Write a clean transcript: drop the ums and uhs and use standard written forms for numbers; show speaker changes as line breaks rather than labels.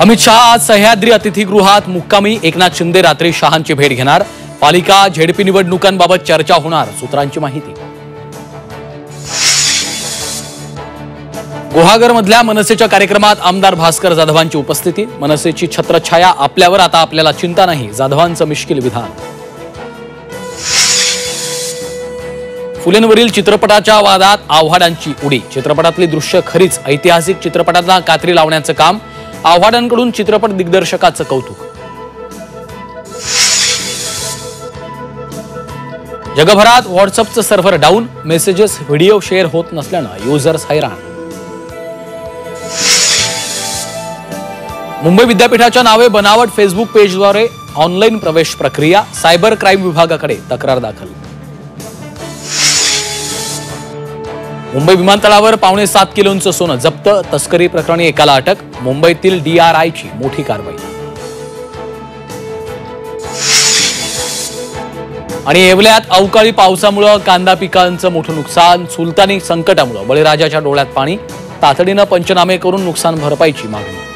अमित शहा आज सह्याद्री अतिथीगृहात मुक्कामी. एकनाथ शिंदे रात्री शहांची भेट घेणार. पालिका झेडपी निवडणुकांबाबत चर्चा होणार, सूत्रांची माहिती. गुहागरमधल्या मनसेच्या कार्यक्रमात आमदार भास्कर जाधवांची उपस्थिती. मनसेची छत्रछाया आपल्यावर, आता आपल्याला चिंता नाही, जाधवांचं मिश्किल विधान. फुलेंवरील चित्रपटाच्या वादात आव्हाडांची उडी. चित्रपटातली दृश्य खरीच ऐतिहासिक, चित्रपटांना कात्री लावण्याचं काम. आव्हाडांकडून चित्रपट दिग्दर्शकाचं कौतुक. जगभरात व्हॉट्सअपचं server down. Messages, video share होत नसल्यानं युजर्स हैराण. मुंबई विद्यापीठाच्या नावे बनावट फेसबुक पेजद्वारे ऑनलाईन प्रवेश प्रक्रिया. सायबर क्राईम विभागाकडे तक्रार दाखल. मुंबई विमानतळावर 7.25 किलोचं सोनं जप्त. तस्करी प्रकरणी एकाला अटक. मुंबईतील DRIची मोठी कारवाई. आणि येवल्यात अवकाळी पावसामुळे कांदा पिकांचं मोठं नुकसान. सुलतानी संकटामुळे बळीराजाच्या डोळ्यात पाणी. तातडीनं पंचनामे करून नुकसान भरपाईची मागणी.